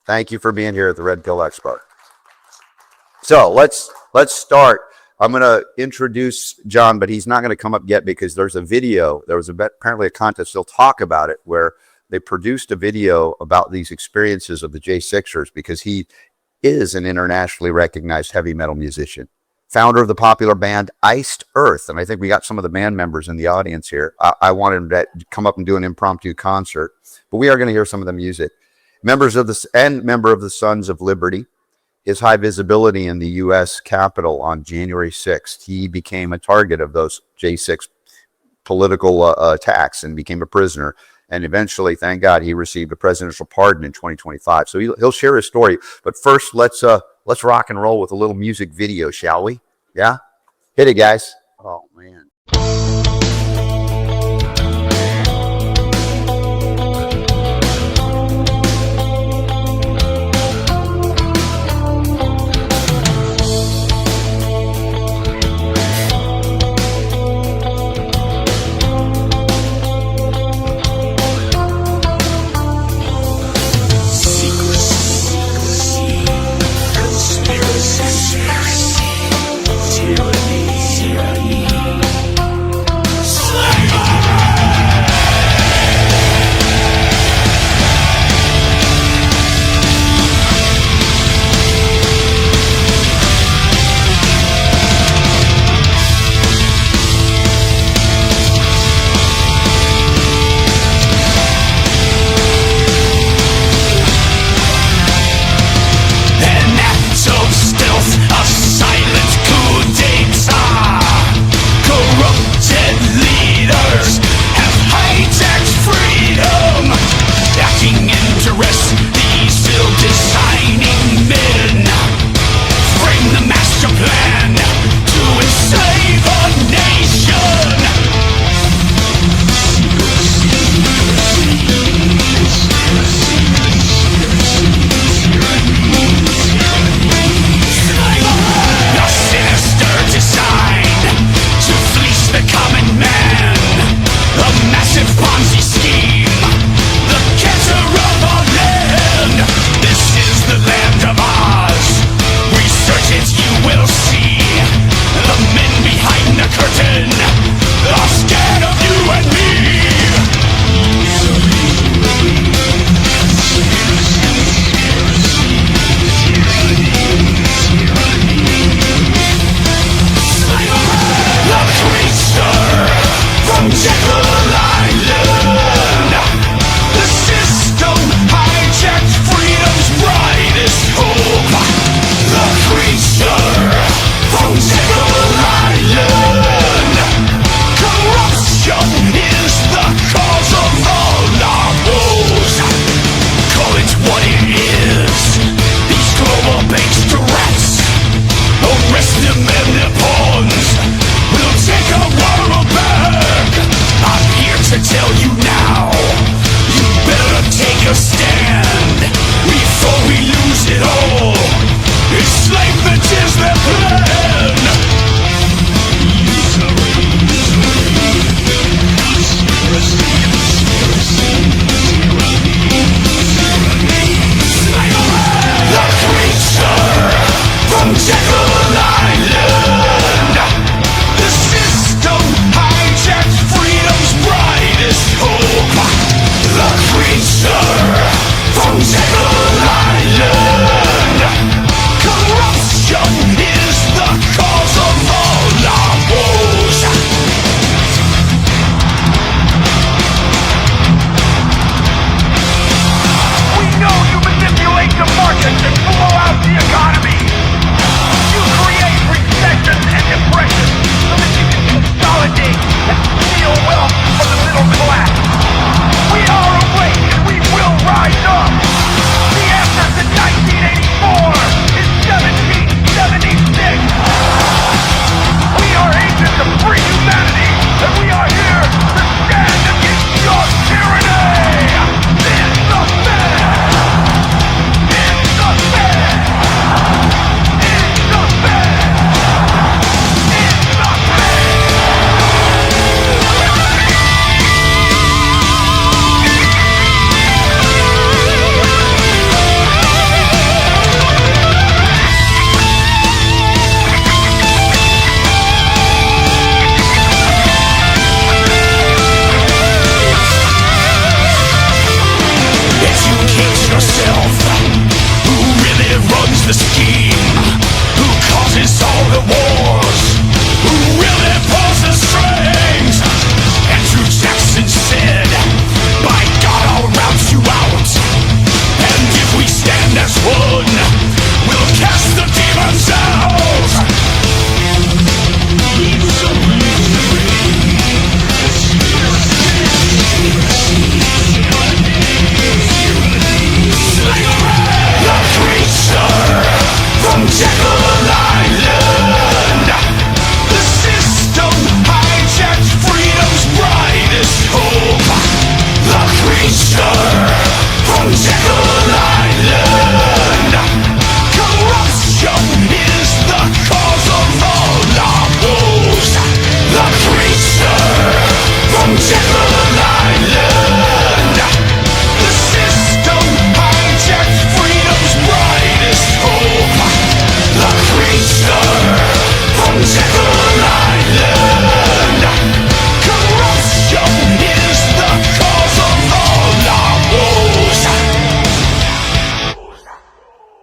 Thank you for being here at the Red Pill Expo. So let's start. I'm going to introduce Jon, but he's not going to come up yet because there's a video. There was apparently a contest. They'll talk about it where they produced a video about these experiences of the J6ers because he is an internationally recognized heavy metal musician, founder of the popular band Iced Earth. And I think we got some of the band members in the audience here. I wanted him to come up and do an impromptu concert, but we are going to hear some of the music. Member of the Sons of Liberty. His high visibility in the U.S. Capitol on January 6th, he became a target of those J6 political attacks and became a prisoner. And eventually, thank God, he received a presidential pardon in 2025. So he'll share his story. But first, let's rock and roll with a little music video, shall we? Yeah? Hit it, guys. Oh, man.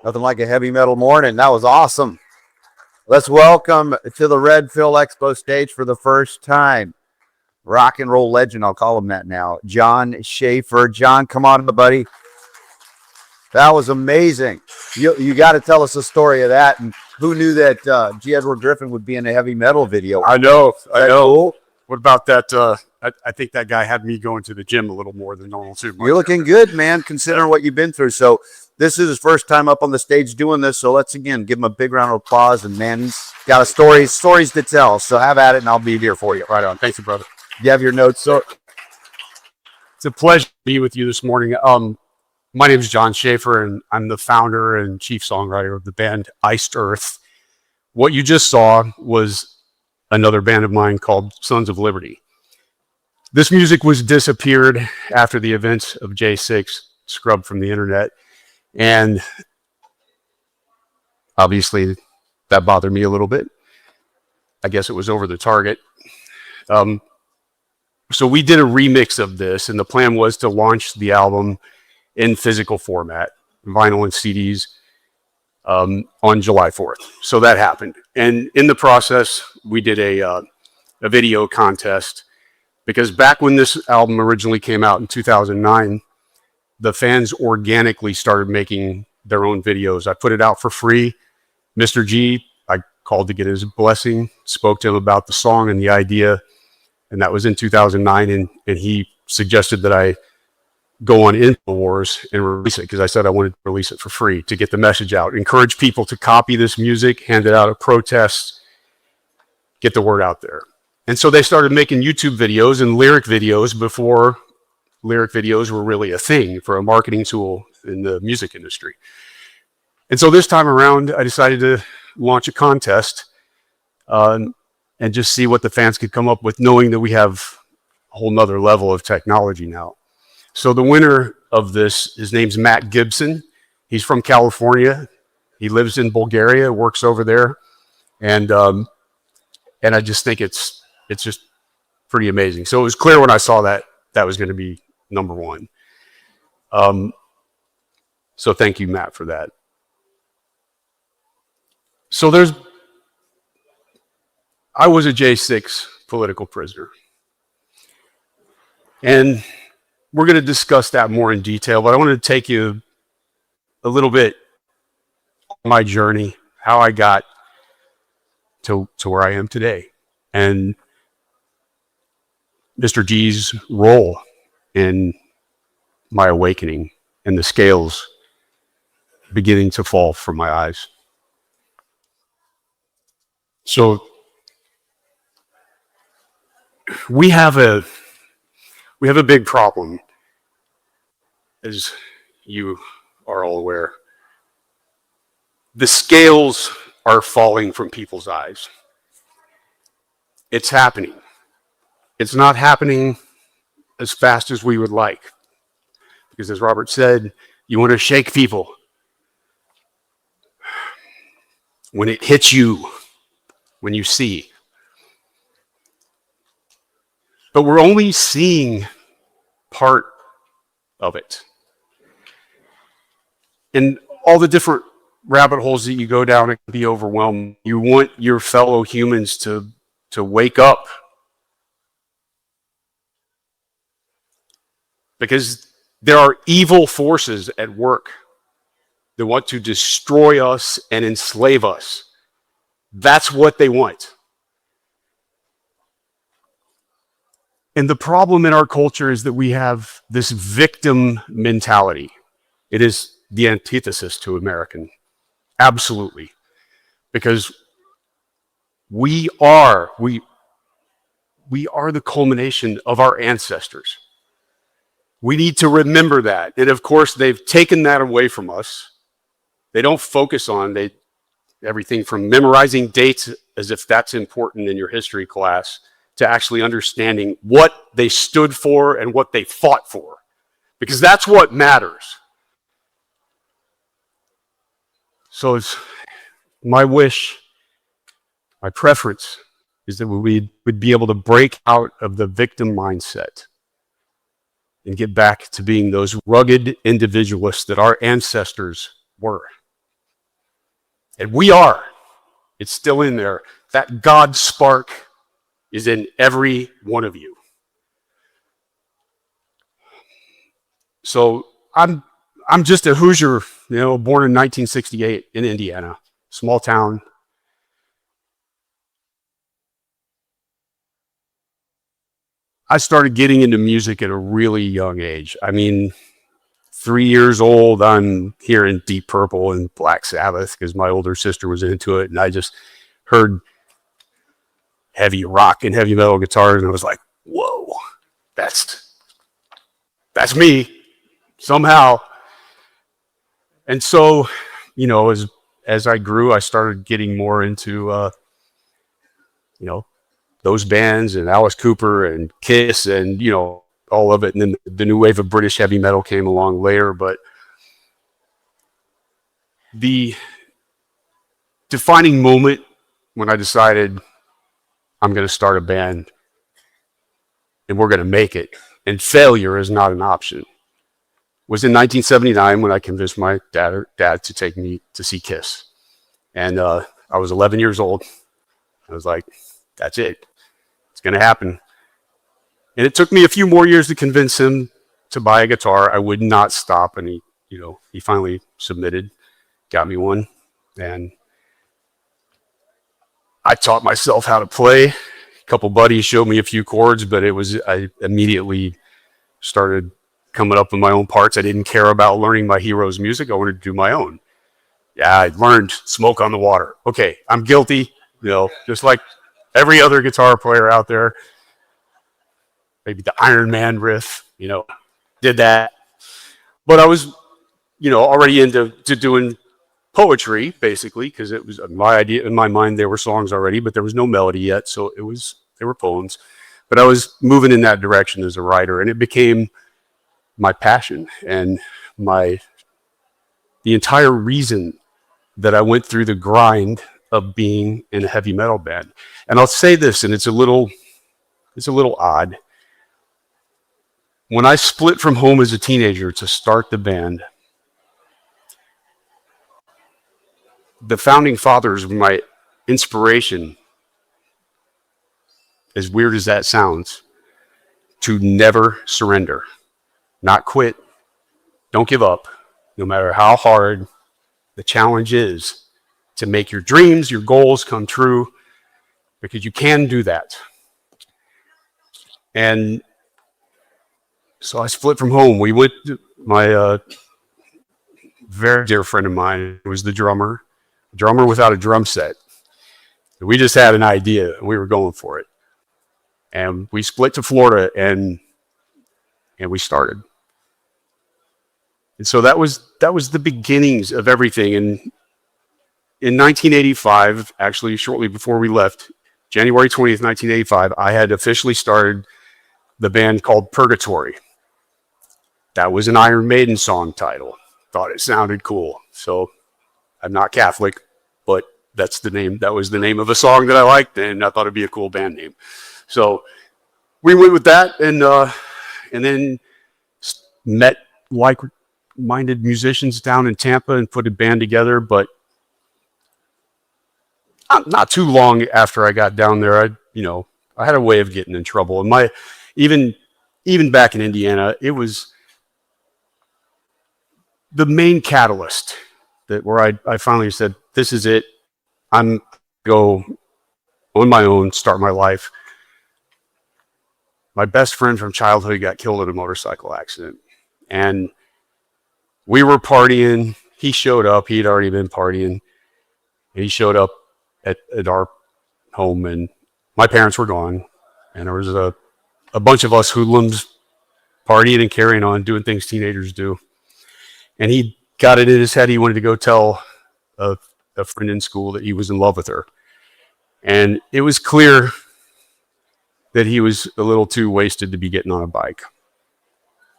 Nothing like a heavy metal morning. That was awesome. Let's welcome to the Red Phil Expo stage for the first time, rock and roll legend, I'll call him that now, Jon Schaffer. Jon, come on, buddy. That was amazing. You got to tell us the story of that. And who knew that G. Edward Griffin would be in a heavy metal video? I know. Cool? What about that? I think that guy had me going to the gym a little more than normal too. You're looking good, man, considering what you've been through. So this is his first time up on the stage doing this. So let's, again, give him a big round of applause. And, man, he's got stories to tell. So have at it, and I'll be here for you. Right on. Thank you, brother. You have your notes. So it's a pleasure to be with you this morning. My name is Jon Schaffer, and I'm the founder and chief songwriter of the band Iced Earth. What you just saw was another band of mine called Sons of Liberty. This music was disappeared after the events of J6, scrubbed from the internet. And obviously that bothered me a little bit. I guess it was over the target. So we did a remix of this, and the plan was to launch the album in physical format, vinyl and CDs, on July 4th. So that happened. And in the process, we did a video contest, because back when this album originally came out in 2009, the fans organically started making their own videos. I put it out for free. Mr. G, I called to get his blessing, spoke to him about the song and the idea, and that was in 2009, and he suggested that I go on InfoWars and release it, because I said I wanted to release it for free to get the message out, encourage people to copy this music, hand it out at protests, get the word out there. And so they started making YouTube videos and lyric videos before lyric videos were really a thing for a marketing tool in the music industry. And so this time around, I decided to launch a contest and just see what the fans could come up with, knowing that we have a whole nother level of technology now. So the winner of this, his name's Matt Gibson. He's from California. He lives in Bulgaria, works over there. And I just think it's just pretty amazing. So it was clear when I saw that was going to be number one. So thank you, Matt, for that. So I was a J6 political prisoner. And we're going to discuss that more in detail, but I wanted to take you a little bit on my journey, how I got to where I am today, and Mr. G's role in my awakening and the scales beginning to fall from my eyes. So we have a big problem, as you are all aware. The scales are falling from people's eyes. It's happening. It's not happening as fast as we would like, because as Robert said, you want to shake people when it hits you, when you see. But we're only seeing part of it. And all the different rabbit holes that you go down, it can be overwhelming. You want your fellow humans to wake up, because there are evil forces at work that want to destroy us and enslave us. That's what they want. And the problem in our culture is that we have this victim mentality. It is the antithesis to American. Absolutely. Because we are the culmination of our ancestors. We need to remember that. And of course, they've taken that away from us. They don't focus on everything from memorizing dates as if that's important in your history class, to actually understanding what they stood for and what they fought for, because that's what matters. So it's my wish, my preference, is that we would be able to break out of the victim mindset and get back to being those rugged individualists that our ancestors were. And we are. It's still in there. That God spark is in every one of you. So I'm just a Hoosier, born in 1968 in Indiana, small town. I started getting into music at a really young age. I mean, 3 years old, I'm hearing Deep Purple and Black Sabbath because my older sister was into it, and I just heard heavy rock and heavy metal guitars, and I was like, "Whoa, that's me somehow." And so, as I grew, I started getting more into you know those bands and Alice Cooper and Kiss and all of it, and then the new wave of British heavy metal came along later. But the defining moment when I decided I'm going to start a band and we're going to make it, and failure is not an option, was in 1979 when I convinced my dad to take me to see Kiss. And I was 11 years old. I was like, that's it. It's going to happen. And it took me a few more years to convince him to buy a guitar. I would not stop. And he finally submitted, got me one. And I taught myself how to play. A couple buddies showed me a few chords, but I immediately started coming up with my own parts. I didn't care about learning my heroes' music. I wanted to do my own. Yeah, I learned Smoke on the Water. Okay, I'm guilty, just like every other guitar player out there. Maybe the Iron Man riff, did that. But I was, already into doing poetry, basically, because it was my idea. In my mind, there were songs already, but there was no melody yet, so they were poems. But I was moving in that direction as a writer, and it became my passion and the entire reason that I went through the grind of being in a heavy metal band. And I'll say this, and it's a little odd. When I split from home as a teenager to start the band, the founding fathers were my inspiration, as weird as that sounds, to never surrender, not quit, don't give up, no matter how hard the challenge is, to make your dreams, your goals come true, because you can do that. And so I split from home. We went to my very dear friend of mine was the drummer without a drum set. We just had an idea and we were going for it. And we split to Florida and we started. And so that was the beginnings of everything. And in 1985, actually shortly before we left, January 20th, 1985, I had officially started the band called Purgatory. That was an Iron Maiden song title. Thought it sounded cool. So I'm not Catholic, but that's the name. That was the name of a song that I liked, and I thought it'd be a cool band name. So we went with that, and then met like-minded musicians down in Tampa and put a band together. But not too long after I got down there, I had a way of getting in trouble. And even back in Indiana, it was the main catalyst where I finally said, this is it. I'm go on my own, start my life. My best friend from childhood got killed in a motorcycle accident. And we were partying. He showed up. He'd already been partying. He showed up at our home, and my parents were gone. And there was a bunch of us hoodlums partying and carrying on, doing things teenagers do. And he got it in his head he wanted to go tell a friend in school that he was in love with her. And it was clear that he was a little too wasted to be getting on a bike.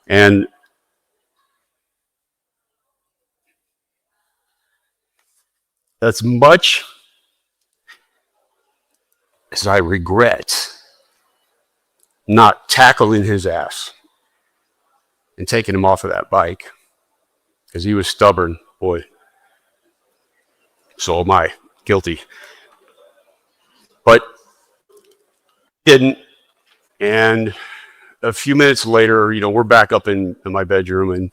And as much as I regret not tackling his ass and taking him off of that bike, because he was stubborn, boy. So am I. Guilty. But didn't. And a few minutes later, we're back up in my bedroom, and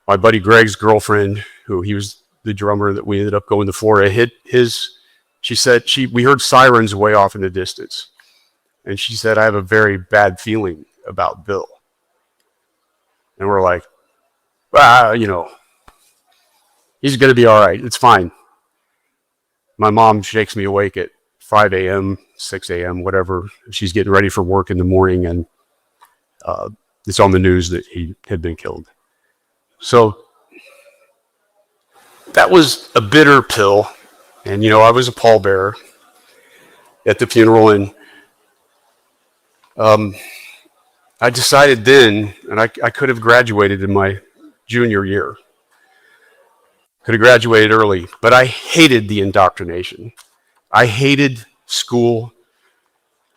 my buddy Greg's girlfriend, who he was the drummer that we ended up going to Florida, hit his. She said we heard sirens way off in the distance, and she said, I have a very bad feeling about Bill. And we're like, he's going to be all right. It's fine. My mom shakes me awake at 5 a.m., 6 a.m., whatever. She's getting ready for work in the morning, and it's on the news that he had been killed. So that was a bitter pill. And, I was a pallbearer at the funeral, and I decided then, and I could have graduated in my junior year. Could have graduated early, but I hated the indoctrination. I hated school.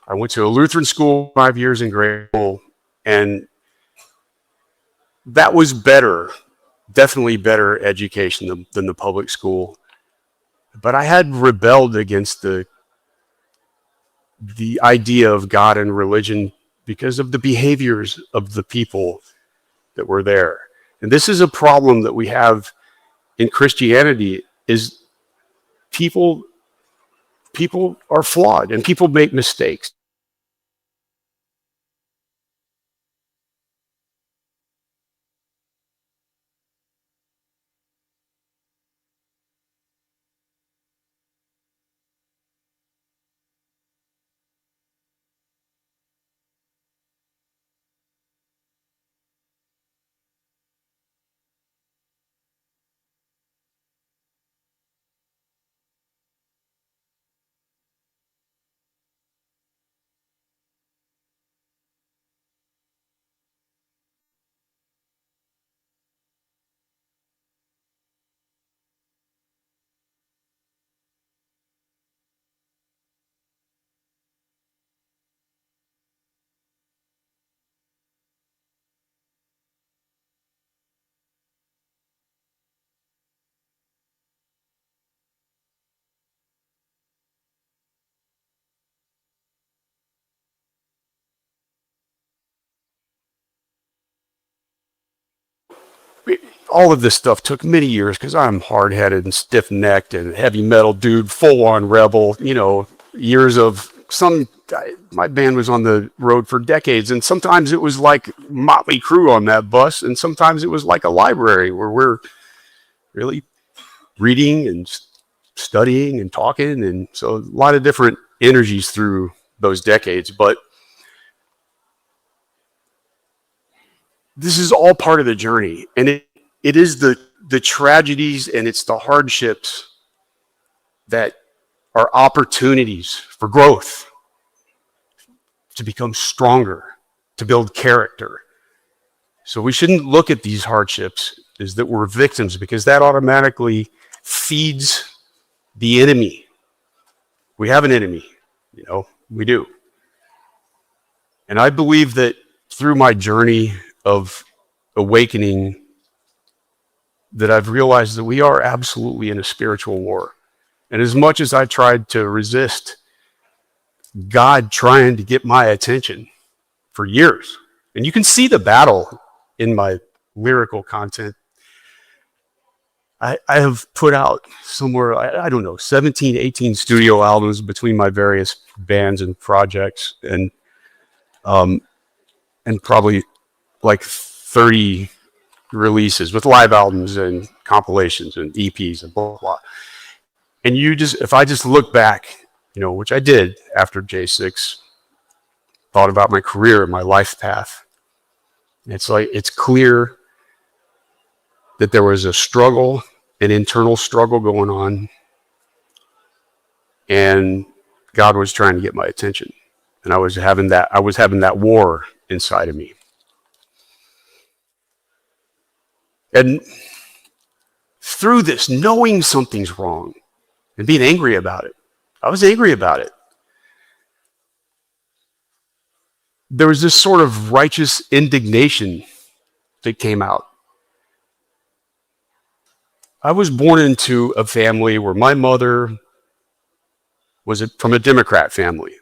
I went to a Lutheran school 5 years in grade school, and that was better, definitely better education than the public school. But I had rebelled against the idea of God and religion because of the behaviors of the people that were there. And this is a problem that we have in Christianity, is people are flawed and people make mistakes. All of this stuff took many years because I'm hard-headed and stiff-necked and heavy metal dude, full-on rebel, years of my band was on the road for decades, and sometimes it was like Motley Crue on that bus, and sometimes it was like a library where we're really reading and studying and talking, and so a lot of different energies through those decades. But this is all part of the journey, and it is the tragedies and it's the hardships that are opportunities for growth, to become stronger, to build character. So we shouldn't look at these hardships as that we're victims, because that automatically feeds the enemy. We have an enemy, we do. And I believe that through my journey of awakening, that I've realized that we are absolutely in a spiritual war. And as much as I tried to resist God trying to get my attention for years, and you can see the battle in my lyrical content, I have put out somewhere, I don't know, 17, 18 studio albums between my various bands and projects, and probably like 30 releases with live albums and compilations and EPs and blah, blah, blah. And if I just look back, which I did after J6, thought about my career and my life path, it's clear that there was a struggle, an internal struggle going on, and God was trying to get my attention. And I was having that war inside of me. And through this, knowing something's wrong and being angry about it, I was angry about it. There was this sort of righteous indignation that came out. I was born into a family where my mother was from a Democrat family,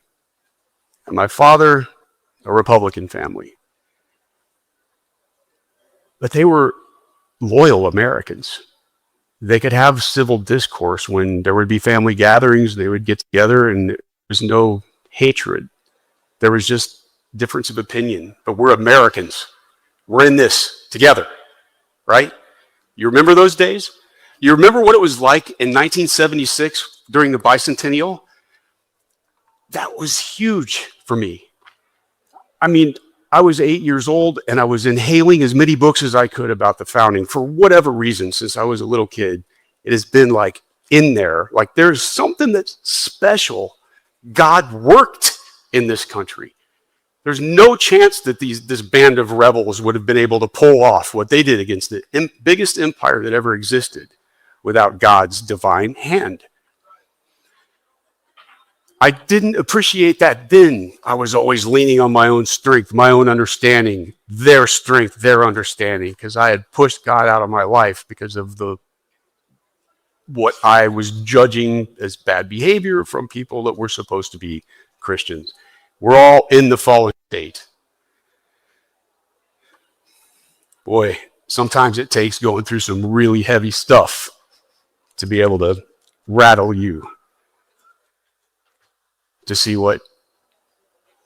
and my father, a Republican family. But they were loyal Americans. They could have civil discourse when there would be family gatherings. They would get together, and there was no hatred. There was just difference of opinion. But we're Americans. We're in this together, right? You remember those days? You remember what it was like in 1976 during the bicentennial? That was huge for me. I mean, I was 8 years old and I was inhaling as many books as I could about the founding for whatever reason since I was a little kid. It has been like in there, like there's something that's special. God worked in this country. There's no chance that this band of rebels would have been able to pull off what they did against the biggest empire that ever existed without God's divine hand. I didn't appreciate that then. I was always leaning on my own strength, my own understanding, their strength, their understanding, because I had pushed God out of my life because of what I was judging as bad behavior from people that were supposed to be Christians. We're all in the fallen state. Boy, sometimes it takes going through some really heavy stuff to be able to rattle you, to see what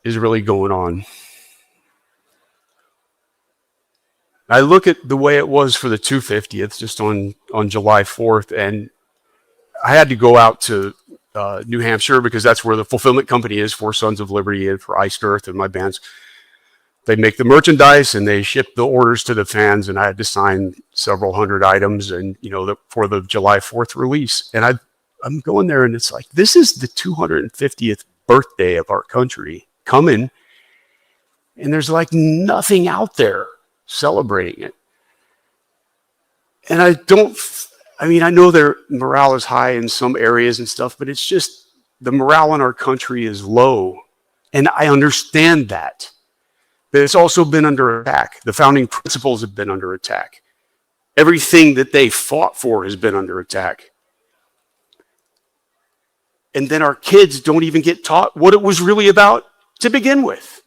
is really going on. I look at the way it was for the 250th just on July 4th, and I had to go out to New Hampshire because that's where the fulfillment company is for Sons of Liberty and for Iced Earth and my bands. They make the merchandise and they ship the orders to the fans, and I had to sign several hundred items and for the July 4th release. And I'm going there and it's like, this is the 250th birthday of our country coming, and there's like nothing out there celebrating it. And I know their morale is high in some areas and stuff, but it's just the morale in our country is low. And I understand that. But it's also been under attack. The founding principles have been under attack. Everything that they fought for has been under attack. And then our kids don't even get taught what it was really about to begin with.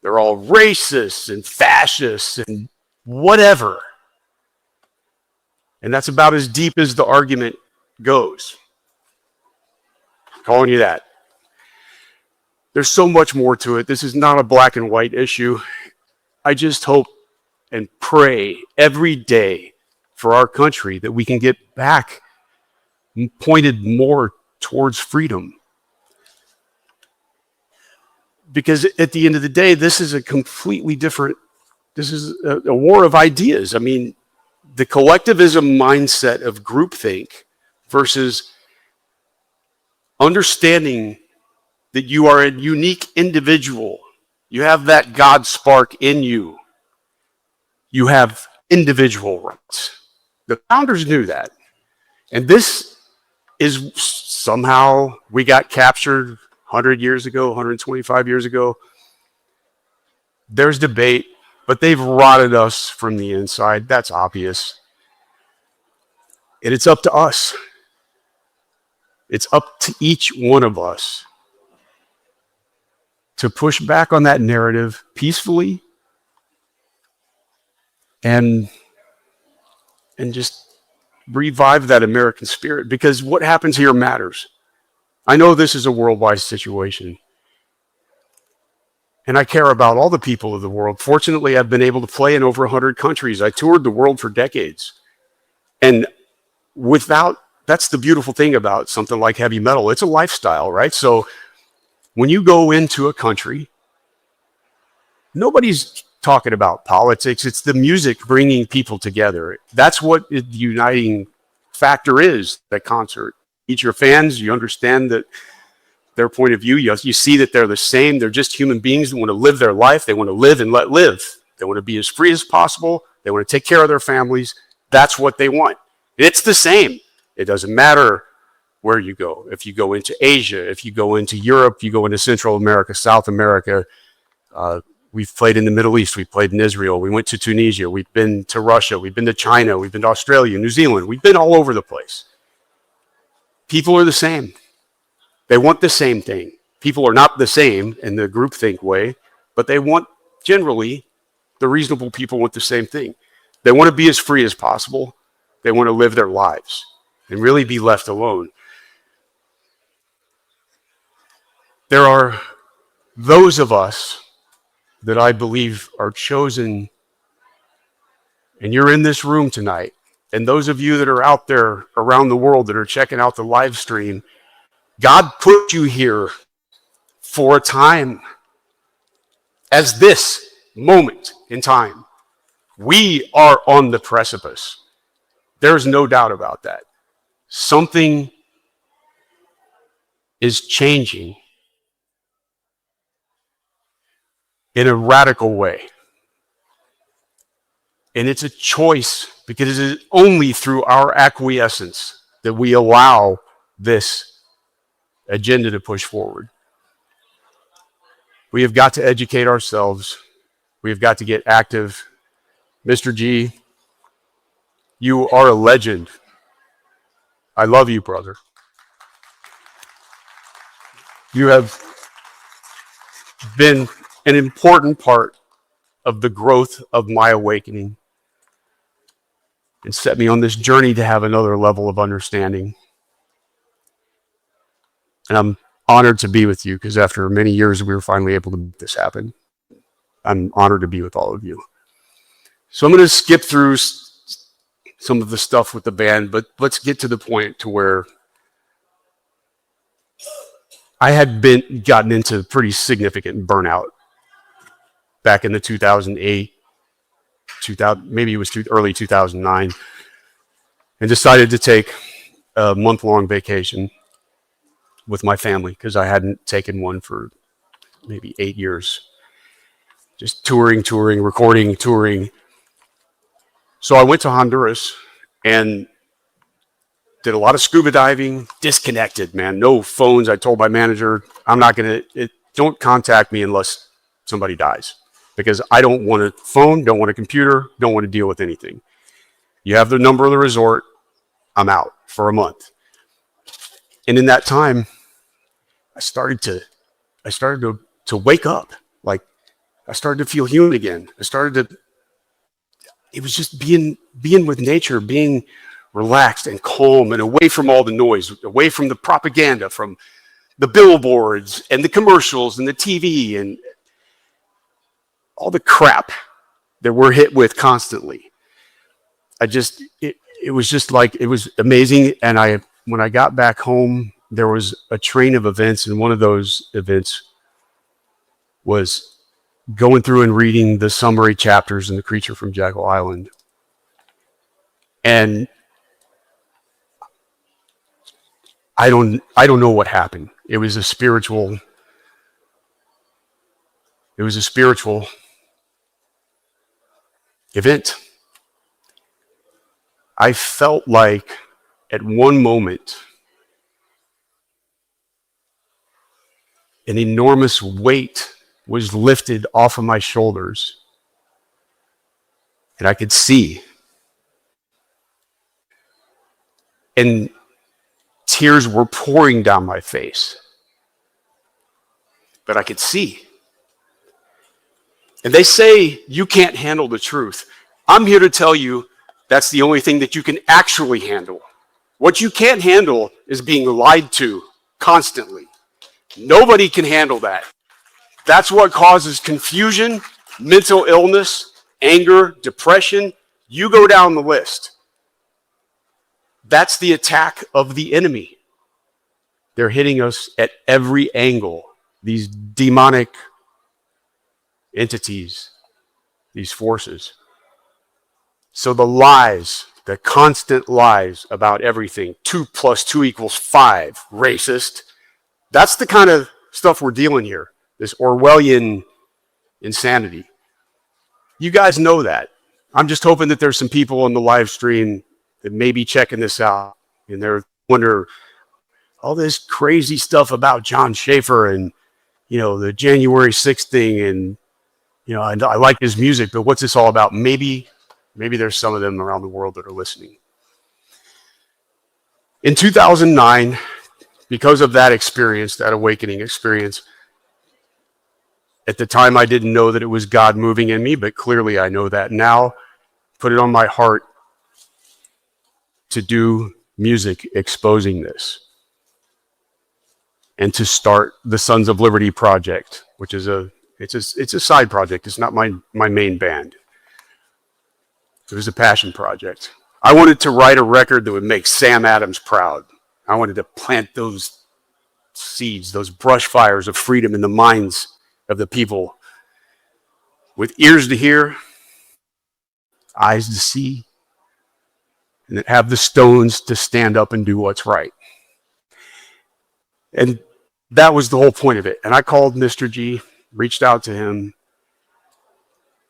They're all racist and fascists and whatever. And that's about as deep as the argument goes. I'm calling you that. There's so much more to it. This is not a black and white issue. I just hope and pray every day for our country that we can get back pointed more towards freedom. Because at the end of the day, this is a completely different, this is a war of ideas. I mean, the collectivism mindset of groupthink versus understanding that you are a unique individual. You have that God spark in you. You have individual rights. The founders knew that. And this is somehow, we got captured 100 years ago, 125 years ago. There's debate, but they've rotted us from the inside. That's obvious. And it's up to us. It's up to each one of us to push back on that narrative peacefully and just revive that American spirit, because what happens here matters. I know this is a worldwide situation, and I care about all the people of the world. Fortunately, I've been able to play in over 100 countries. I toured the world for decades. And that's the beautiful thing about something like heavy metal. It's a lifestyle, right? So when you go into a country, nobody's talking about politics. It's the music bringing people together. That's what the uniting factor is, that concert. Each your fans, you understand that their point of view, you see that they're the same. They're just human beings that want to live their life. They want to live and let live. They want to be as free as possible. They want to take care of their families. That's what they want. It's the same. It doesn't matter where you go. If you go into Asia, if you go into Europe, you go into Central America, South America, We've played in the Middle East. We've played in Israel. We went to Tunisia. We've been to Russia. We've been to China. We've been to Australia, New Zealand. We've been all over the place. People are the same. They want the same thing. People are not the same in the groupthink way, but they want, generally, the reasonable people want the same thing. They want to be as free as possible. They want to live their lives and really be left alone. There are those of us that I believe are chosen, and you're in this room tonight, and those of you that are out there around the world that are checking out the live stream, God put you here for a time, as this moment in time. We are on the precipice. There's no doubt about that. Something is changing in a radical way. And it's a choice, because it is only through our acquiescence that we allow this agenda to push forward. We have got to educate ourselves. We have got to get active. Mr. G, you are a legend. I love you, brother. You have been an important part of the growth of my awakening and set me on this journey to have another level of understanding. And I'm honored to be with you, because after many years, we were finally able to make this happen. I'm honored to be with all of you. So I'm going to skip through some of the stuff with the band, but let's get to the point to where I had gotten into pretty significant burnout back in the 2008, maybe it was early 2009, and decided to take a month-long vacation with my family, because I hadn't taken one for maybe 8 years. Just touring, recording, touring. So I went to Honduras and did a lot of scuba diving, disconnected, man. No phones. I told my manager, I'm not going to, don't contact me unless somebody dies, because I don't want a phone, don't want a computer, don't want to deal with anything. You have the number of the resort, I'm out for a month. And in that time, I started to wake up. Like, I started to feel human again. It was just being with nature, being relaxed and calm and away from all the noise, away from the propaganda, from the billboards and the commercials and the TV and all the crap that we're hit with constantly. It was amazing. And when I got back home, there was a train of events, and one of those events was going through and reading the summary chapters in The Creature from Jekyll Island. And I don't know what happened. It was a spiritual event. I felt like at one moment an enormous weight was lifted off of my shoulders, and I could see. And tears were pouring down my face, but I could see. And they say you can't handle the truth. I'm here to tell you that's the only thing that you can actually handle. What you can't handle is being lied to constantly. Nobody can handle that. That's what causes confusion, mental illness, anger, depression. You go down the list. That's the attack of the enemy. They're hitting us at every angle. These demonic entities, these forces. So the lies, the constant lies about everything, 2 + 2 = 5, racist, that's the kind of stuff we're dealing here, this Orwellian insanity. You guys know that. I'm just hoping that there's some people on the live stream that may be checking this out, and they're wondering all this crazy stuff about Jon Schaffer and, the January 6th thing, and, I like his music, but what's this all about? Maybe there's some of them around the world that are listening. In 2009, because of that experience, that awakening experience, at the time I didn't know that it was God moving in me, but clearly I know that now. Put it on my heart to do music exposing this and to start the Sons of Liberty project, which is it's a side project. It's not my main band. It was a passion project. I wanted to write a record that would make Sam Adams proud. I wanted to plant those seeds, those brush fires of freedom in the minds of the people with ears to hear, eyes to see, and that have the stones to stand up and do what's right. And that was the whole point of it. And I called Mr. G, reached out to him,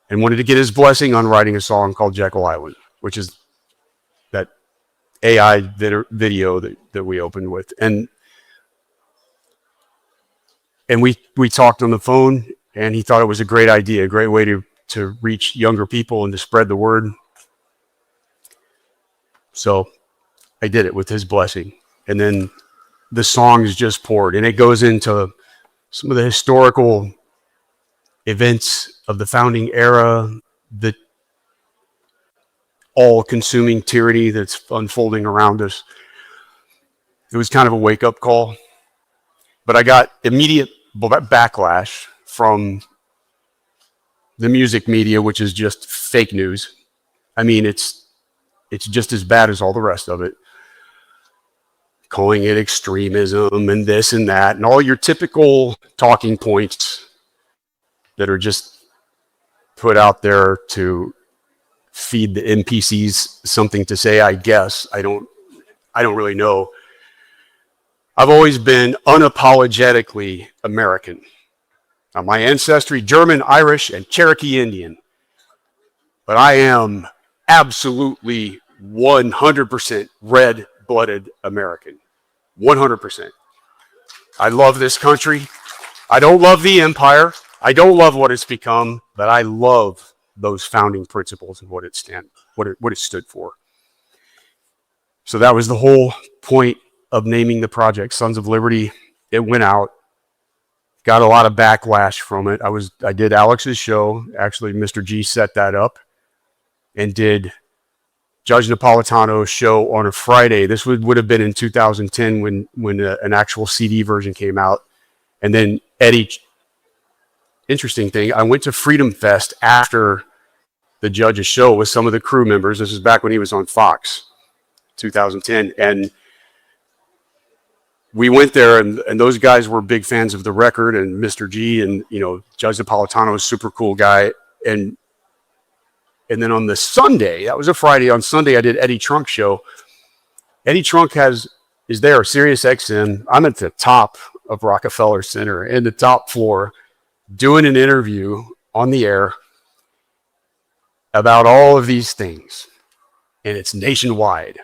and wanted to get his blessing on writing a song called Jekyll Island, which is that AI video that we opened with. And we talked on the phone, and he thought it was a great idea, a great way to reach younger people and to spread the word. So I did it with his blessing. And then the songs just poured, and it goes into some of the historical events of the founding era, the all-consuming tyranny that's unfolding around us. It was kind of a wake-up call, but I got immediate backlash from the music media, which is just fake news. I mean, it's just as bad as all the rest of it. Calling it extremism and this and that, and all your typical talking points that are just put out there to feed the NPCs something to say, I guess. I don't really know. I've always been unapologetically American. Now, my ancestry, German, Irish, and Cherokee Indian. But I am absolutely 100% red-blooded American. 100%. I love this country. I don't love the empire. I don't love what it's become, but I love those founding principles and what it stood for. So that was the whole point of naming the project Sons of Liberty. It went out, got a lot of backlash from it. I did Alex's show. Actually, Mr. G set that up and did Judge Napolitano's show on a Friday. This would have been in 2010 when an actual CD version came out. And then Eddie, interesting thing, I went to Freedom Fest after the Judge's show with some of the crew members. This is back when he was on Fox, 2010. And we went there, and those guys were big fans of the record, and Mr. G, and Judge Napolitano is a super cool guy. And then on the Sunday, that was a Friday, on Sunday I did Eddie Trunk's show. Eddie Trunk is there, Sirius XM. I'm at the top of Rockefeller Center, in the top floor, doing an interview on the air about all of these things. And it's nationwide.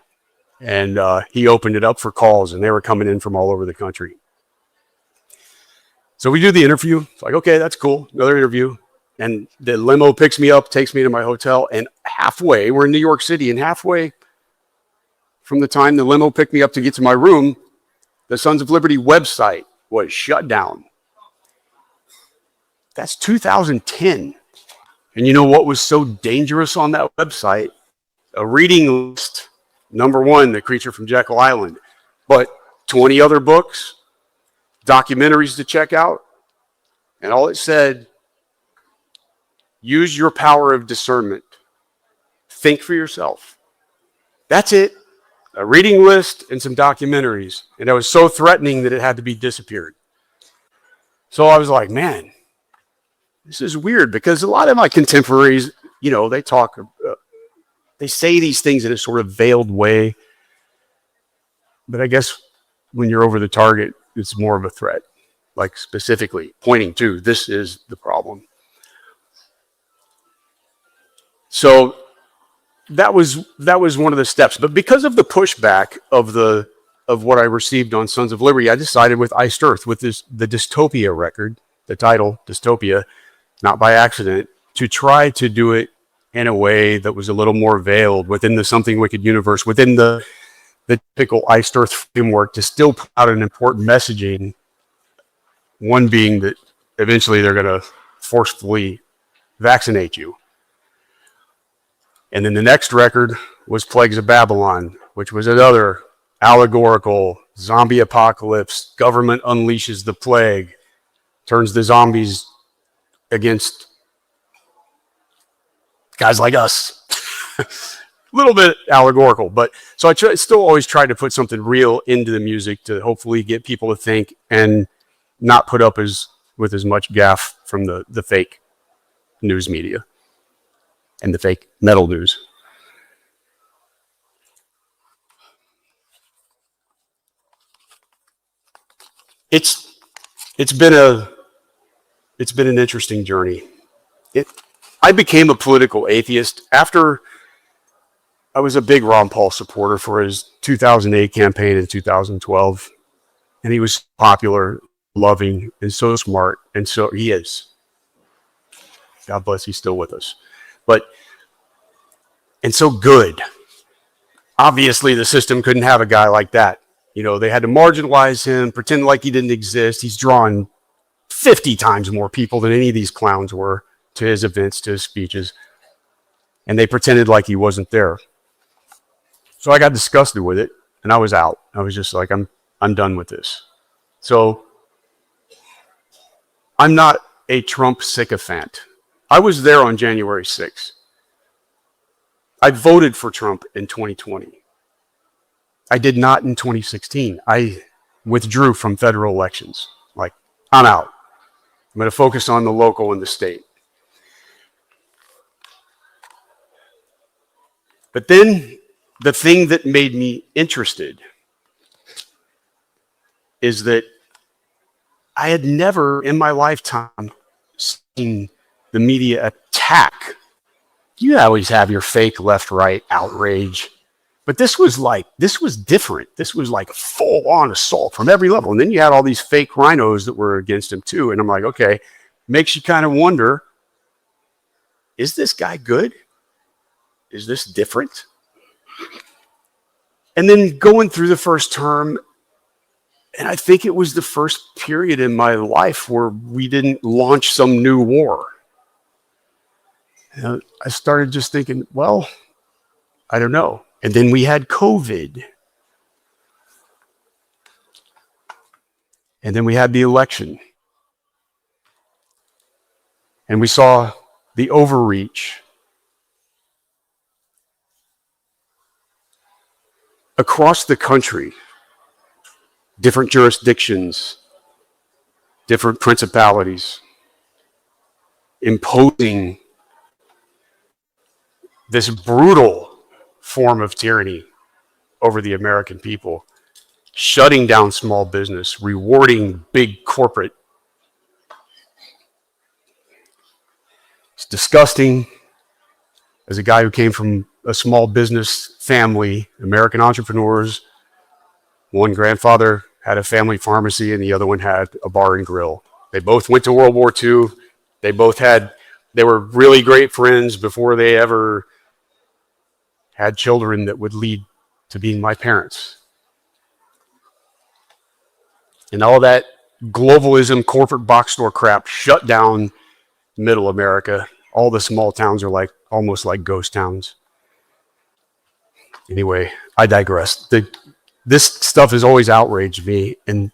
And he opened it up for calls, and they were coming in from all over the country. So we do the interview. It's like, okay, that's cool. Another interview. And the limo picks me up, takes me to my hotel, and halfway, we're in New York City, and halfway from the time the limo picked me up to get to my room, the Sons of Liberty website was shut down. That's 2010. And you know what was so dangerous on that website? A reading list. Number 1, The Creature from Jekyll Island. But 20 other books, documentaries to check out. And all it said, use your power of discernment. Think for yourself. That's it. A reading list and some documentaries. And it was so threatening that it had to be disappeared. So I was like, man, this is weird, because a lot of my contemporaries, they talk, they say these things in a sort of veiled way. But I guess when you're over the target, it's more of a threat, like specifically pointing to, this is the problem. So that was one of the steps. But because of the pushback of what I received on Sons of Liberty, I decided with Iced Earth, with the Dystopia record, the title Dystopia, not by accident, to try to do it in a way that was a little more veiled within the Something Wicked universe, within the typical iced earth framework, to still put out an important messaging. One being that eventually they're going to forcefully vaccinate you. And then the next record was Plagues of Babylon, which was another allegorical zombie apocalypse. Government unleashes the plague, turns the zombies against guys like us. A little bit allegorical, but so I still always try to put something real into the music to hopefully get people to think and not put up with as much gaff from the fake news media and the fake metal news. It's been an interesting journey. I became a political atheist after I was a big Ron Paul supporter for his 2008 campaign in 2012, and he was popular, loving, and so smart, and so he is. God bless, he's still with us. And so good. Obviously, the system couldn't have a guy like that. You know, they had to marginalize him, pretend like he didn't exist. He's drawn 50 times more people than any of these clowns were to his events, to his speeches. And they pretended like he wasn't there. So I got disgusted with it, and I was out. I was just like, I'm done with this. So I'm not a Trump sycophant. I was there on January 6th. I voted for Trump in 2020. I did not in 2016. I withdrew from federal elections. Like, I'm out. I'm going to focus on the local and the state. But then the thing that made me interested is that I had never in my lifetime seen the media attack. You always have your fake left-right outrage, but this was different. This was like a full-on assault from every level. And then you had all these fake rhinos that were against him too. And I'm like, okay, makes you kind of wonder, is this guy good? Is this different? And then going through the first term, and I think it was the first period in my life where we didn't launch some new war. And I started just thinking, well, I don't know. And then we had COVID. And then we had the election. And we saw the overreach. Across the country, different jurisdictions, different principalities, imposing this brutal form of tyranny over the American people, shutting down small business, rewarding big corporate. It's disgusting. As a guy who came from a small business family, American entrepreneurs, one grandfather had a family pharmacy and the other one had a bar and grill. They both went to World War II. They were really great friends before they ever had children that would lead to being my parents. And all that globalism, corporate box store crap shut down middle America. All the small towns are almost like ghost towns. Anyway, I digress. This stuff has always outraged me, and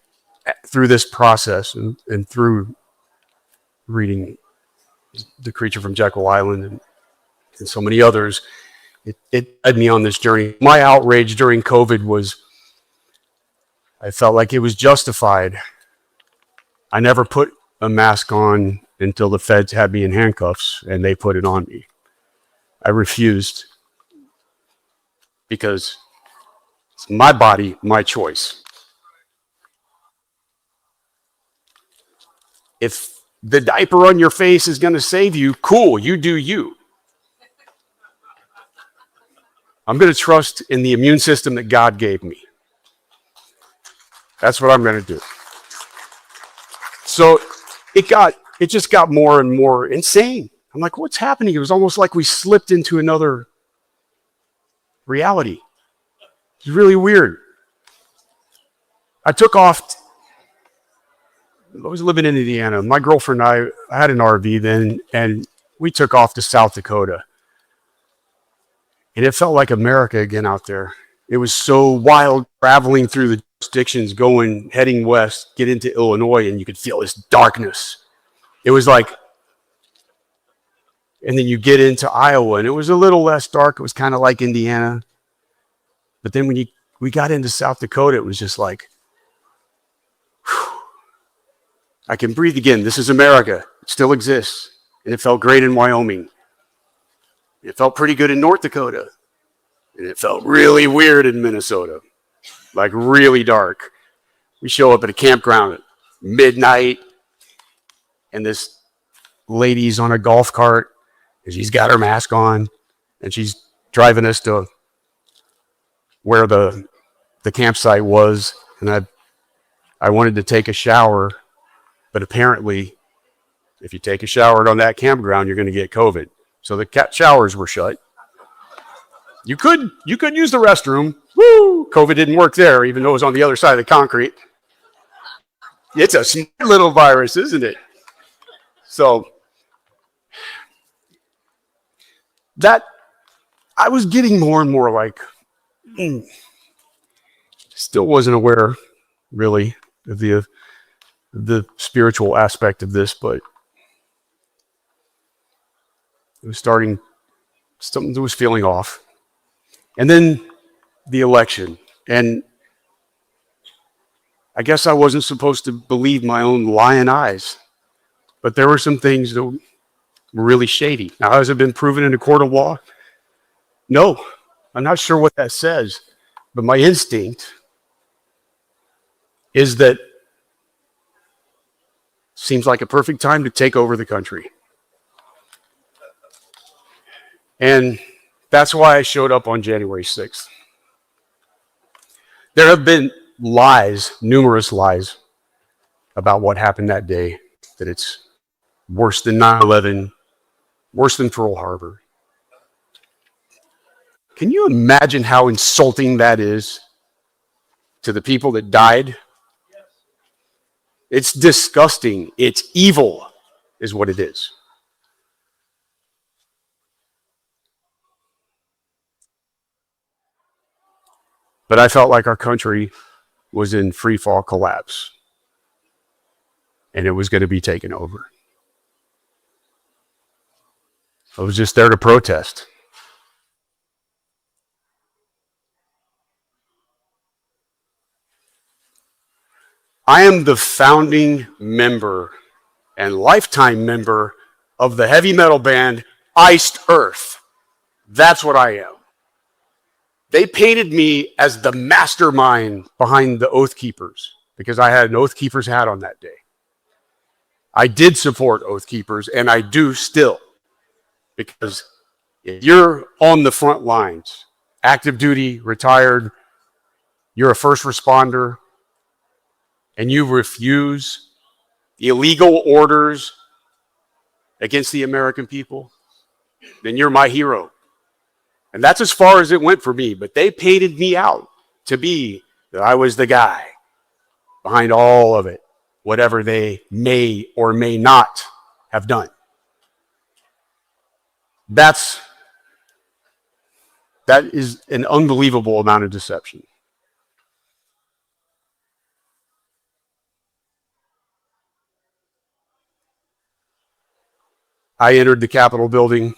through this process and through reading The Creature from Jekyll Island and so many others, it led me on this journey. My outrage during COVID was, I felt like it was justified. I never put a mask on until the feds had me in handcuffs and they put it on me. I refused because it's my body, my choice. If the diaper on your face is going to save you, cool, you do you. I'm going to trust in the immune system that God gave me. That's what I'm going to do. So it got it just got more and more insane. I'm like, what's happening? It was almost like we slipped into another reality. It's really weird. I took off. I was living in Indiana. My girlfriend and I had an RV then, and we took off to South Dakota. And it felt like America again out there. It was so wild, traveling through the jurisdictions, heading west, get into Illinois, and you could feel this darkness. It was like, and then you get into Iowa, and it was a little less dark. It was kind of like Indiana. But then when we got into South Dakota, it was just like, whew, I can breathe again. This is America. It still exists. And it felt great in Wyoming. It felt pretty good in North Dakota. And it felt really weird in Minnesota, like really dark. We show up at a campground at midnight, and this lady's on a golf cart, and she's got her mask on, and she's driving us to where the campsite was. And I wanted to take a shower, but apparently, if you take a shower on that campground, you're going to get COVID. So the showers were shut. You could use the restroom. Woo! COVID didn't work there, even though it was on the other side of the concrete. It's a smart little virus, isn't it? So that I was getting more and more like, still wasn't aware really of the spiritual aspect of this, but it was starting, something was feeling off. And then the election. And I guess I wasn't supposed to believe my own lying eyes, but there were some things that were really shady. Now, has it been proven in a court of law? No, I'm not sure what that says, but my instinct is that seems like a perfect time to take over the country. And that's why I showed up on January 6th. There have been lies, numerous lies, about what happened that day, that it's worse than 9/11, worse than Pearl Harbor. Can you imagine how insulting that is to the people that died? It's disgusting. It's evil, is what it is. But I felt like our country was in free fall collapse, and it was going to be taken over. I was just there to protest. I am the founding member and lifetime member of the heavy metal band Iced Earth. That's what I am. They painted me as the mastermind behind the Oath Keepers because I had an Oath Keepers hat on that day. I did support Oath Keepers, and I do still, because if you're on the front lines, active duty, retired, you're a first responder, and you refuse illegal orders against the American people, then you're my hero. And that's as far as it went for me. But they painted me out to be that I was the guy behind all of it, whatever they may or may not have done. That is an unbelievable amount of deception. I entered the Capitol building.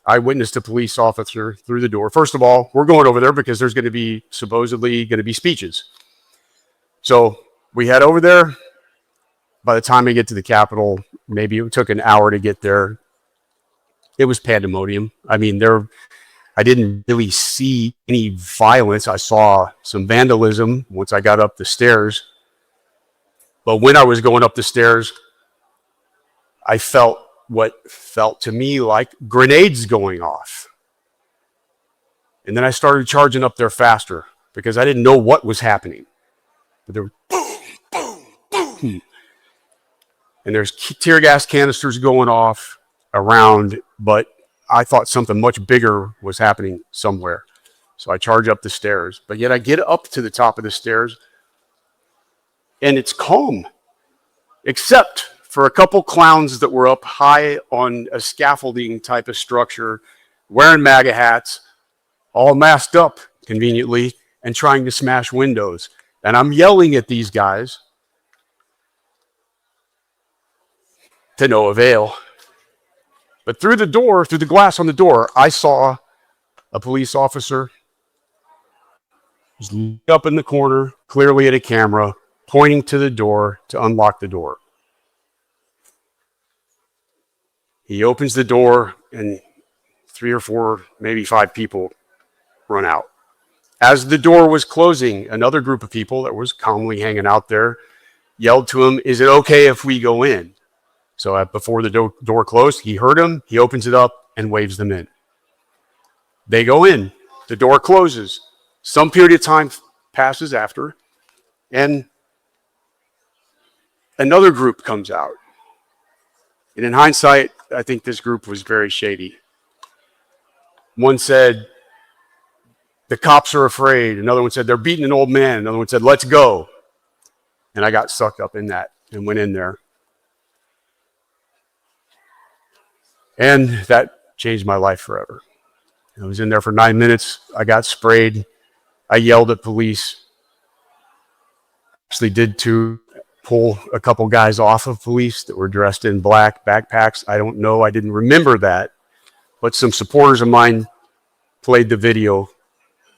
I witnessed a police officer through the door. First of all, we're going over there because there's going to be supposedly going to be speeches. So we head over there. By the time I get to the Capitol, maybe it took an hour to get there. It was pandemonium. I mean, I didn't really see any violence. I saw some vandalism once I got up the stairs. But when I was going up the stairs, I felt what felt to me like grenades going off. And then I started charging up there faster because I didn't know what was happening. But there was boom, boom, boom. and there's tear gas canisters going off around, but I thought something much bigger was happening somewhere. So I charge up the stairs, but yet I get up to the top of the stairs and it's calm, except for a couple clowns that were up high on a scaffolding type of structure, wearing MAGA hats, all masked up conveniently, and trying to smash windows. And I'm yelling at these guys to no avail. But through the door, through the glass on the door, I saw a police officer up in the corner, clearly at a camera, pointing to the door to unlock the door. He opens the door and 3 or 4, maybe 5 people run out. As the door was closing, another group of people that was calmly hanging out there yelled to him, "Is it okay if we go in?" So before the door closed, he heard him, he opens it up and waves them in. They go in, the door closes. Some period of time passes after, and another group comes out. And in hindsight, I think this group was very shady. One said, "The cops are afraid." Another one said, "They're beating an old man." Another one said, "Let's go." And I got sucked up in that and went in there. And that changed my life forever. I was in there for 9 minutes. I got sprayed. I yelled at police. Actually did to pull a couple guys off of police that were dressed in black backpacks. I don't know. I didn't remember that. But some supporters of mine played the video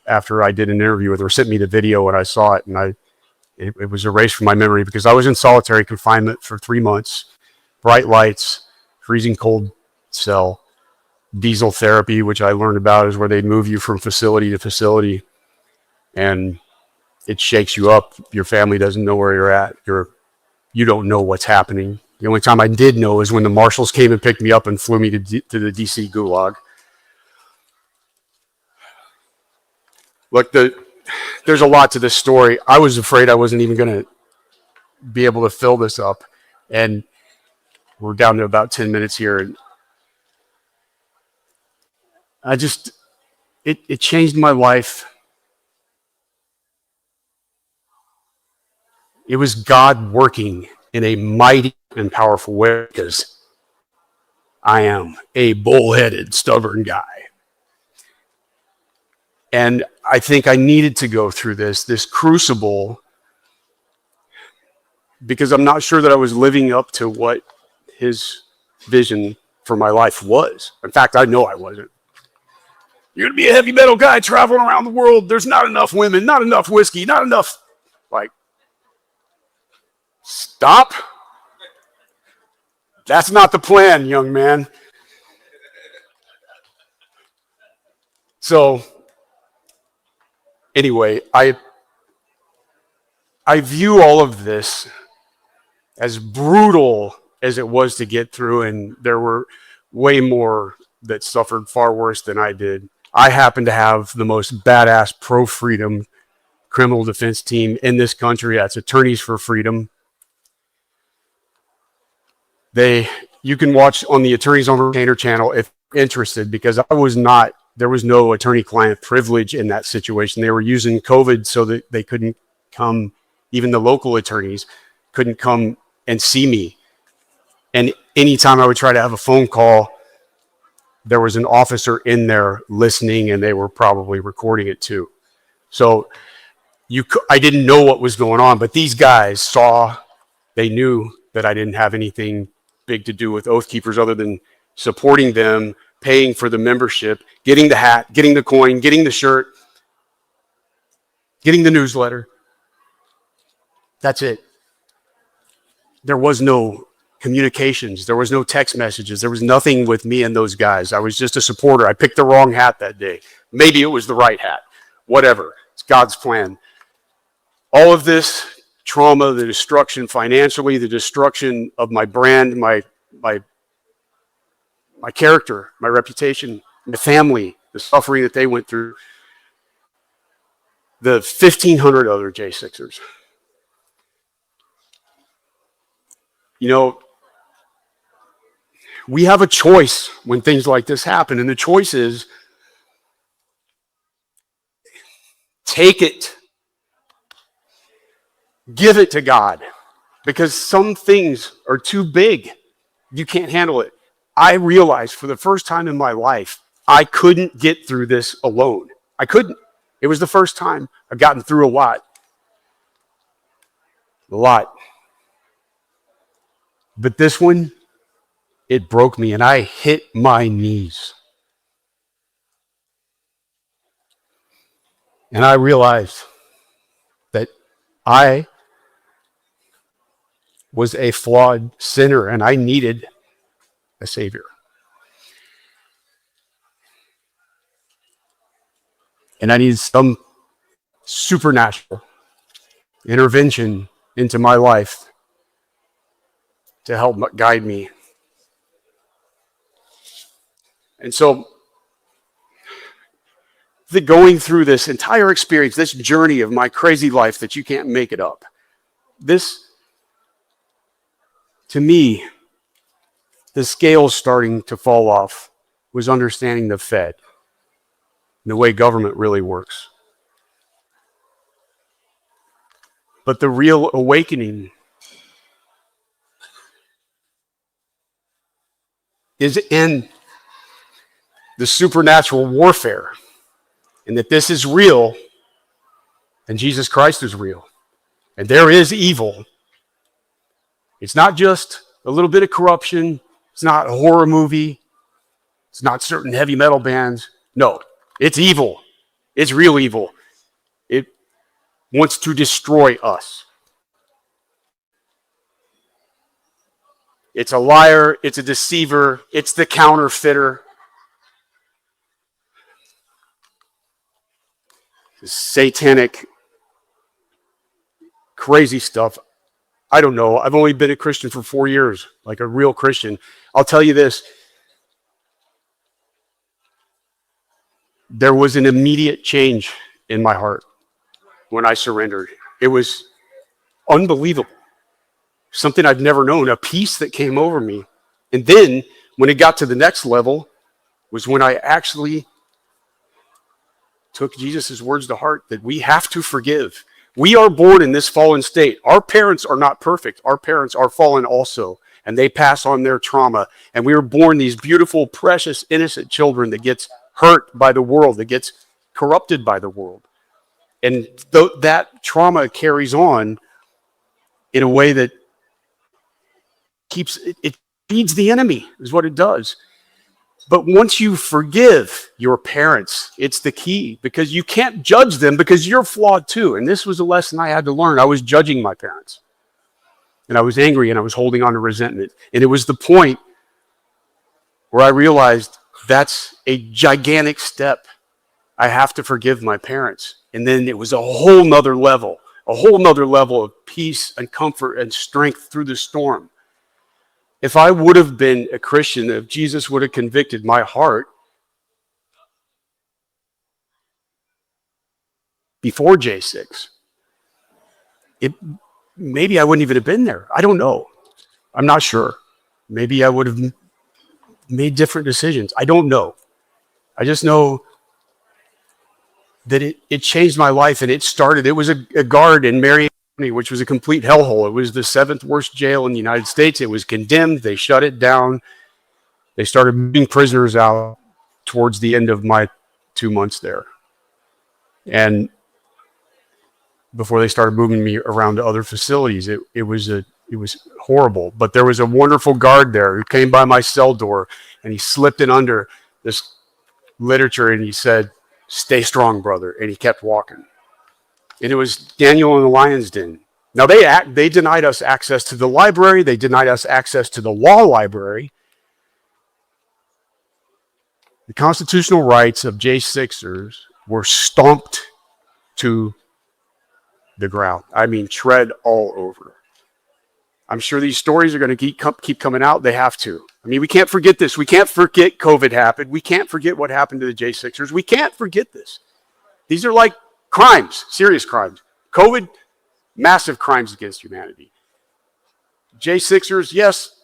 after I did an interview with her, sent me the video, and I saw it, and it was erased from my memory because I was in solitary confinement for 3 months, bright lights, freezing cold cell, diesel therapy, which I learned about is where they move you from facility to facility, and it shakes you up. Your family doesn't know where you're at. You don't know what's happening. The only time I did know is when the marshals came and picked me up and flew me to the DC gulag. Look, there's a lot to this story. I was afraid I wasn't even going to be able to fill this up. And we're down to about 10 minutes here. And it changed my life. It was God working in a mighty and powerful way because I am a bullheaded, stubborn guy. And I think I needed to go through this crucible because I'm not sure that I was living up to what his vision for my life was. In fact, I know I wasn't. You're going to be a heavy metal guy traveling around the world. There's not enough women, not enough whiskey, not enough. Like, stop. That's not the plan, young man. So, anyway, I view all of this as brutal as it was to get through, and there were way more that suffered far worse than I did. I happen to have the most badass pro-freedom criminal defense team in this country. That's Attorneys for Freedom. You can watch on the Attorneys on Retainer channel if you're interested, because there was no attorney-client privilege in that situation. They were using COVID so that they couldn't come, even the local attorneys couldn't come and see me. And anytime I would try to have a phone call, there was an officer in there listening, and they were probably recording it too. So I didn't know what was going on, but these guys they knew that I didn't have anything big to do with Oath Keepers other than supporting them, paying for the membership, getting the hat, getting the coin, getting the shirt, getting the newsletter. That's it. There was no communications. There was no text messages. There was nothing with me and those guys. I was just a supporter. I picked the wrong hat that day. Maybe it was the right hat. Whatever. It's God's plan. All of this trauma, the destruction financially, the destruction of my brand, my character, my reputation, my family, the suffering that they went through, the 1,500 other J6ers. You know, we have a choice when things like this happen, and the choice is take it, give it to God, because some things are too big. You can't handle it. I realized for the first time in my life, I couldn't get through this alone. I couldn't. It was the first time I've gotten through a lot. A lot. But this one, it broke me and I hit my knees. And I realized that I was a flawed sinner and I needed a Savior. And I needed some supernatural intervention into my life to help guide me. And so, going through this entire experience, this journey of my crazy life that you can't make it up, this, to me, the scales starting to fall off was understanding the Fed and the way government really works. But the real awakening is in the supernatural warfare, and that this is real, and Jesus Christ is real, and there is evil. It's not just a little bit of corruption. It's not a horror movie. It's not certain heavy metal bands. No, it's evil. It's real evil. It wants to destroy us. It's a liar. It's a deceiver. It's the counterfeiter. This satanic, crazy stuff. I don't know. I've only been a Christian for 4 years, like a real Christian. I'll tell you this. There was an immediate change in my heart when I surrendered. It was unbelievable. Something I've never known, a peace that came over me. And then when it got to the next level was when I actually took Jesus' words to heart that we have to forgive. We are born in this fallen state. Our parents are not perfect. Our parents are fallen also, and they pass on their trauma. And we are born these beautiful, precious, innocent children that gets hurt by the world, that gets corrupted by the world. And that trauma carries on in a way that it feeds the enemy, is what it does. But once you forgive your parents, it's the key, because you can't judge them because you're flawed too. And this was a lesson I had to learn. I was judging my parents, and I was angry, and I was holding on to resentment. And it was the point where I realized that's a gigantic step. I have to forgive my parents. And then it was a whole nother level of peace and comfort and strength through the storm. If I would have been a Christian, if Jesus would have convicted my heart before J6, maybe I wouldn't even have been there. I don't know. I'm not sure. Maybe I would have made different decisions. I don't know. I just know that it changed my life, and it was a guard in Marion, which was a complete hellhole. It was the 7th worst jail in the United States. It was condemned. They shut it down. They started moving prisoners out towards the end of my 2 months there. And before they started moving me around to other facilities, it was horrible. But there was a wonderful guard there who came by my cell door, and he slipped in under this literature, and he said, "Stay strong, brother." And he kept walking. And it was Daniel in the lion's den. Now, they denied us access to the library. They denied us access to the law library. The constitutional rights of J6ers were stomped to the ground. I mean, tread all over. I'm sure these stories are going to keep coming out. They have to. I mean, we can't forget this. We can't forget COVID happened. We can't forget what happened to the J6ers. We can't forget this. These are like crimes, serious crimes. COVID, massive crimes against humanity. J6ers, yes,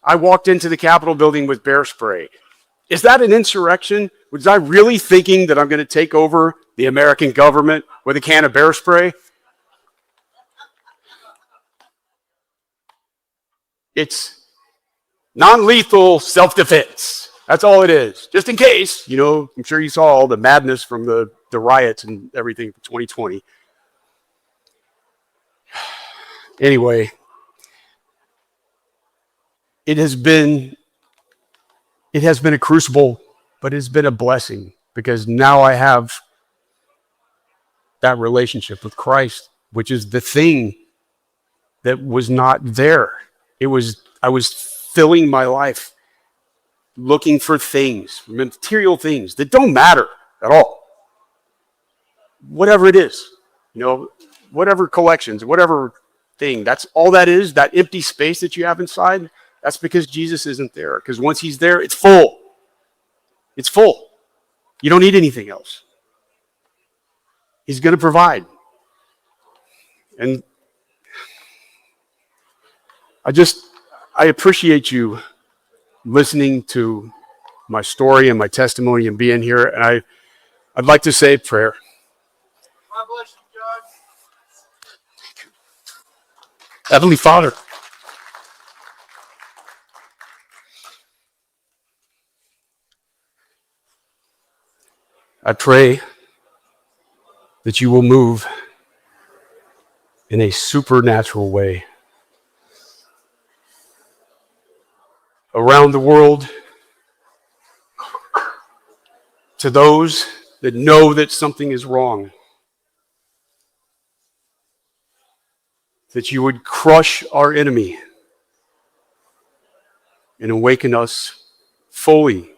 I walked into the Capitol building with bear spray. Is that an insurrection? Was I really thinking that I'm going to take over the American government with a can of bear spray? It's non-lethal self-defense. That's all it is. Just in case, I'm sure you saw all the madness from the riots and everything for 2020. Anyway, it has been a crucible, but it's been a blessing because now I have that relationship with Christ, which is the thing that was not there. I was filling my life looking for things, material things that don't matter at all. Whatever it is, whatever collections, whatever thing, that's all that is, that empty space that you have inside, that's because Jesus isn't there. Because once he's there, it's full. It's full. You don't need anything else. He's going to provide. And I appreciate you listening to my story and my testimony and being here. And I'd like to say a prayer. God bless you, John. Heavenly Father, I pray that you will move in a supernatural way around the world to those that know that something is wrong, that you would crush our enemy and awaken us fully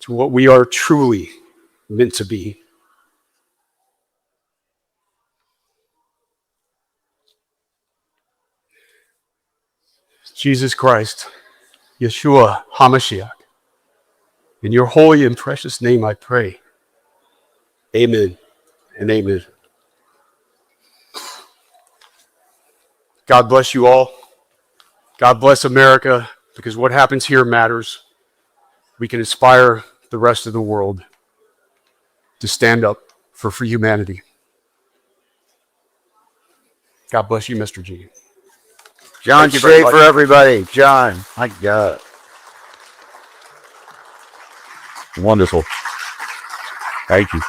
to what we are truly meant to be. Jesus Christ, Yeshua HaMashiach, in your holy and precious name I pray. Amen and amen. God bless you all. God bless America, because what happens here matters. We can inspire the rest of the world to stand up for humanity. God bless you, Mr. G. Jon Thank you very Schaffer, much. everybody. Jon, my God. Wonderful. Thank you.